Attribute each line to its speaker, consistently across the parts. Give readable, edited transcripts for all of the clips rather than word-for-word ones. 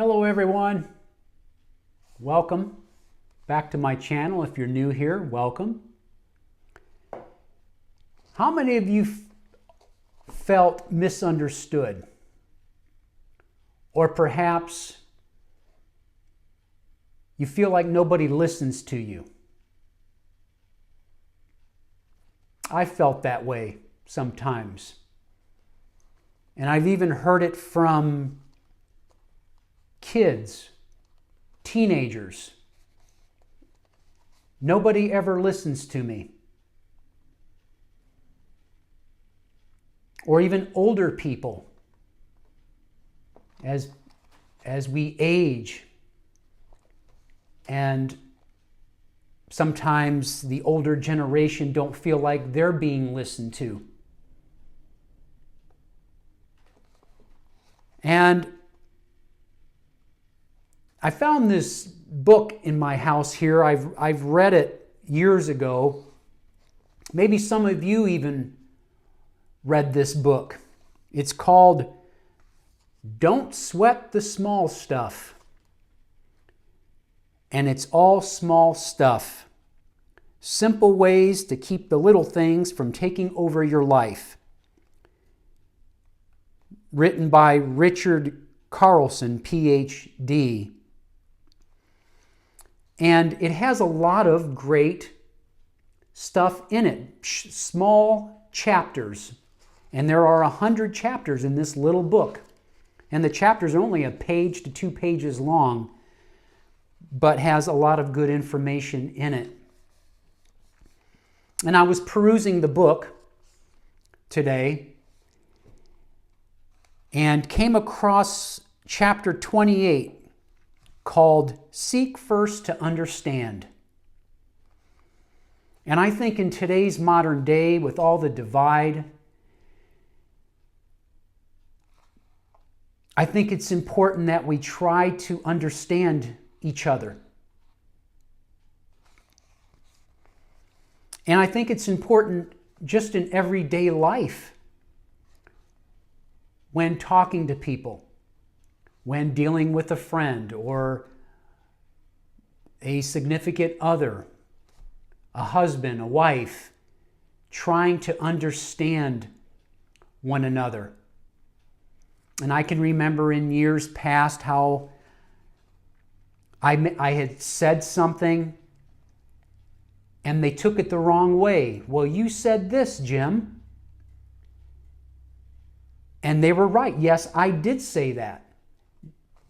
Speaker 1: Hello everyone, welcome back to my channel. If you're new here, welcome. How many of you felt misunderstood? Or perhaps you feel like nobody listens to you? I felt that way sometimes. And I've even heard it from kids, teenagers. Nobody ever listens to me. Or even older people. As we age, and sometimes the older generation don't feel like they're being listened to. And I found this book in my house here. I've read it years ago. Maybe some of you even read this book. It's called Don't Sweat the Small Stuff. And it's all small stuff. Simple ways to keep the little things from taking over your life. Written by Richard Carlson, PhD. And it has a lot of great stuff in it. Small chapters. And there are 100 chapters in this little book. And the chapters are only a page to 2 pages long, but has a lot of good information in it. And I was perusing the book today and came across chapter 28 called Seek First to Understand. And I think in today's modern day, with all the divide, I think it's important that we try to understand each other. And I think it's important just in everyday life, when talking to people, when dealing with a friend or a significant other, a husband, a wife, trying to understand one another. And I can remember in years past how I had said something and they took it the wrong way. Well, you said this, Jim. And they were right. Yes, I did say that.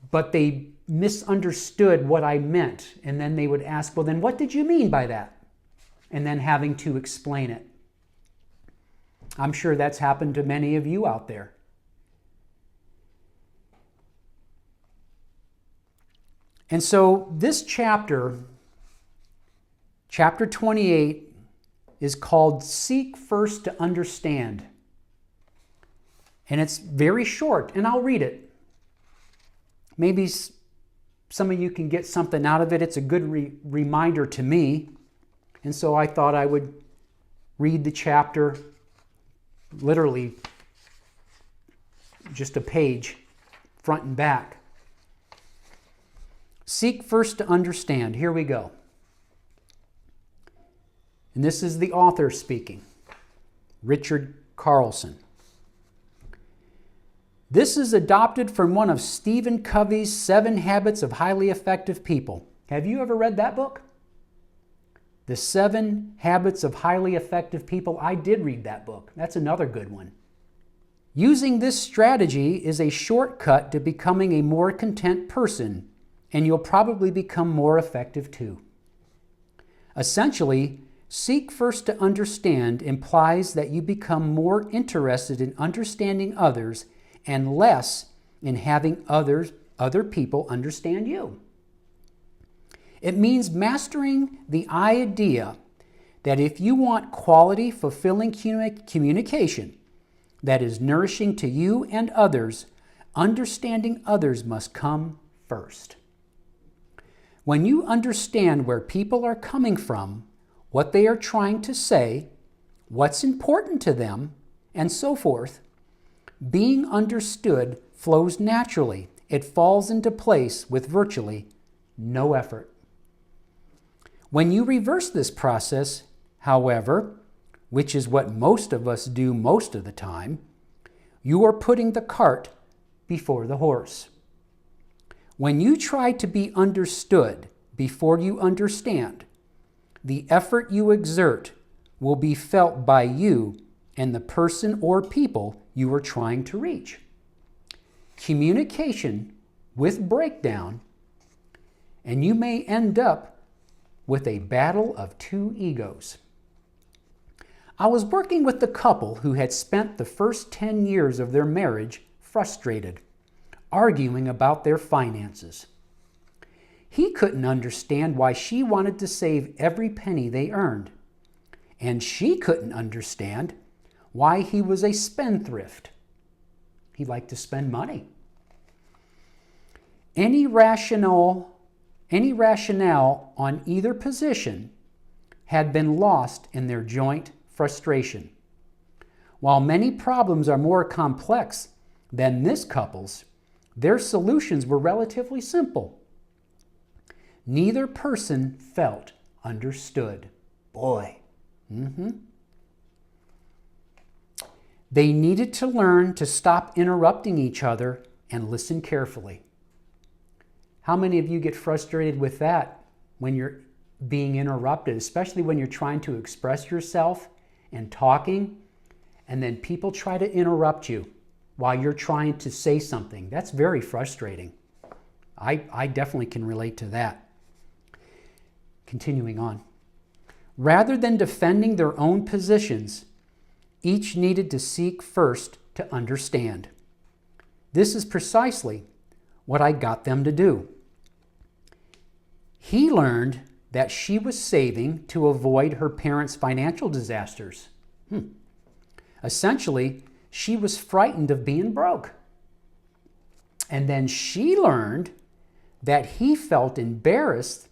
Speaker 1: But they misunderstood what I meant. And then they would ask, well, then what did you mean by that? And then having to explain it. I'm sure that's happened to many of you out there. And so this chapter 28, is called Seek First to Understand. And it's very short, and I'll read it. Maybe some of you can get something out of it. It's a good reminder to me. And so I thought I would read the chapter, literally just a page, front and back. Seek first to understand. Here we go. And this is the author speaking, Richard Carlson. This is adopted from one of Stephen Covey's 7 Habits of Highly Effective People. Have you ever read that book? The 7 Habits of Highly Effective People. I did read that book. That's another good one. Using this strategy is a shortcut to becoming a more content person, and you'll probably become more effective too. Essentially, seek first to understand implies that you become more interested in understanding others and less in having other people understand you. It means mastering the idea that if you want quality, fulfilling communication that is nourishing to you and others, understanding others must come first. When you understand where people are coming from, what they are trying to say, what's important to them, and so forth, being understood flows naturally it falls into place with virtually no effort. When you reverse this process, however, which is what most of us do most of the time, you are putting the cart before the horse. When you try to be understood before you understand, the effort you exert will be felt by you and the person or people you are trying to reach. Communication with breakdown, and you may end up with a battle of two egos. I was working with a couple who had spent the first 10 years of their marriage frustrated, arguing about their finances. He couldn't understand why she wanted to save every penny they earned, and she couldn't understand why he was a spendthrift. He liked to spend money. Any rationale on either position had been lost in their joint frustration. While many problems are more complex than this couple's, their solutions were relatively simple. Neither person felt understood. Boy. They needed to learn to stop interrupting each other and listen carefully. How many of you get frustrated with that when you're being interrupted, especially when you're trying to express yourself and talking, and then people try to interrupt you while you're trying to say something? That's very frustrating. I definitely can relate to that. Continuing on. Rather than defending their own positions, each needed to seek first to understand. This is precisely what I got them to do. He learned that she was saving to avoid her parents' financial disasters. Essentially, she was frightened of being broke. And then she learned that he felt embarrassed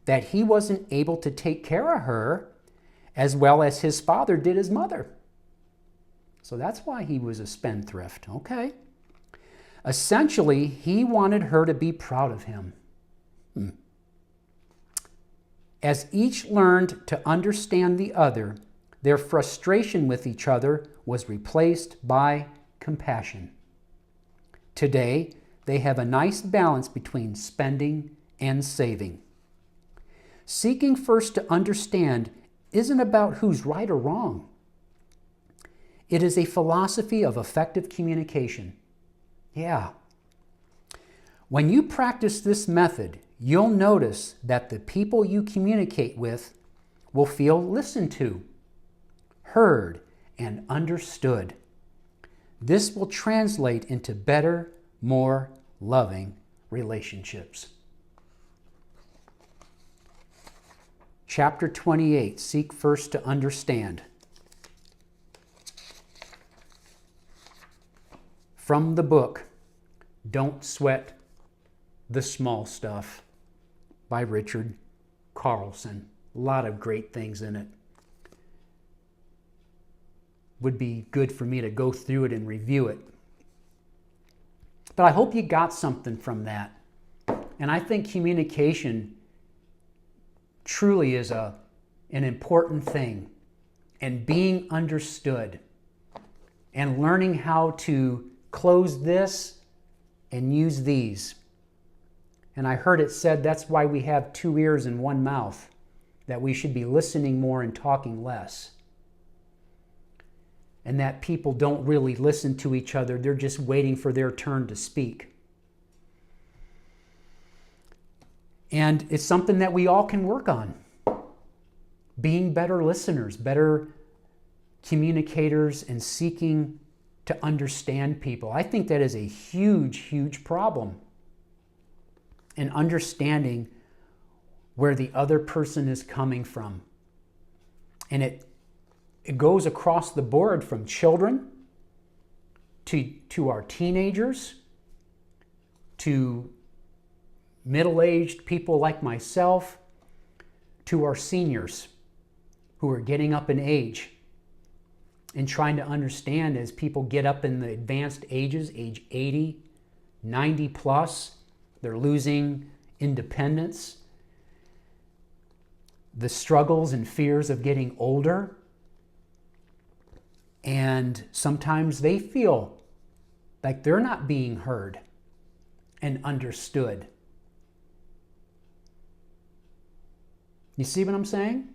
Speaker 1: that he wasn't able to take care of her as well as his father did his mother. So that's why he was a spendthrift, okay? Essentially, he wanted her to be proud of him. As each learned to understand the other, their frustration with each other was replaced by compassion. Today, they have a nice balance between spending and saving. Seeking first to understand isn't about who's right or wrong. It is a philosophy of effective communication. Yeah. When you practice this method, you'll notice that the people you communicate with will feel listened to, heard, and understood. This will translate into better, more loving relationships. Chapter 28, Seek First to Understand. From the book, Don't Sweat the Small Stuff by Richard Carlson. A lot of great things in it. Would be good for me to go through it and review it. But I hope you got something from that. And I think communication truly is an important thing. And being understood and learning how to close this and use these. And I heard it said that's why we have 2 ears and 1 mouth, that we should be listening more and talking less. And that people don't really listen to each other, they're just waiting for their turn to speak. And it's something that we all can work on. Being better listeners, better communicators, and seeking to understand people. I think that is a huge, huge problem. And understanding where the other person is coming from. And it goes across the board from children to our teenagers, to middle-aged people like myself, to our seniors who are getting up in age and trying to understand as people get up in the advanced ages, age 80, 90 plus. They're losing independence. The struggles and fears of getting older. And sometimes they feel like they're not being heard and understood. You see what I'm saying?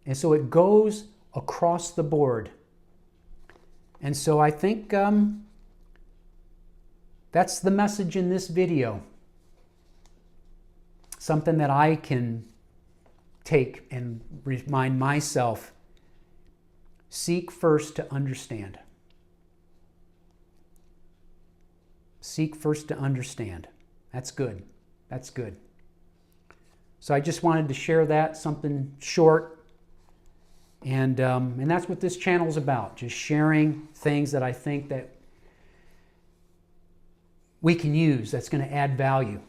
Speaker 1: And so it goes across the board. And so I think that's the message in this video. Something that I can take and remind myself. Seek first to understand. Seek first to understand. That's good. That's good. So I just wanted to share that, something short. And that's what this channel is about. Just sharing things that I think that we can use that's going to add value.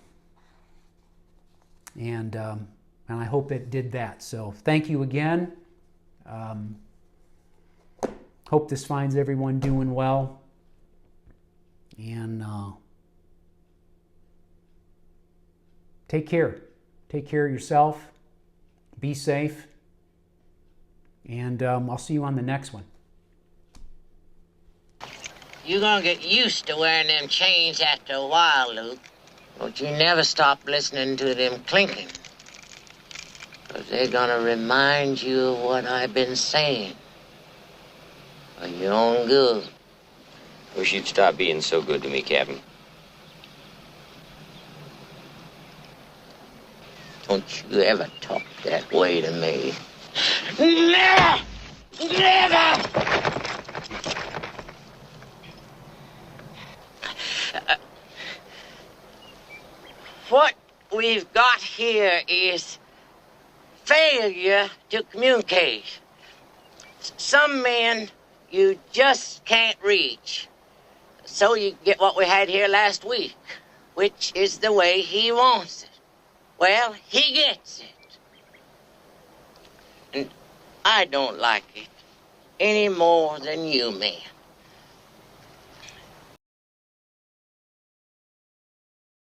Speaker 1: And I hope it did that. So thank you again. Hope this finds everyone doing well. And take care. Take care of yourself. Be safe. And I'll see you on the next one.
Speaker 2: You're gonna get used to wearing them chains after a while, Luke. But you never stop listening to them clinking. 'Cause they're gonna remind you of what I've been saying. For your own good.
Speaker 3: Wish you'd stop being so good to me, Captain.
Speaker 2: Don't you ever talk that way to me. Never! Never! What we've got here is failure to communicate. Some men you just can't reach. So you get what we had here last week, which is the way he wants it. Well, he gets it. And I don't like it any more than you, man.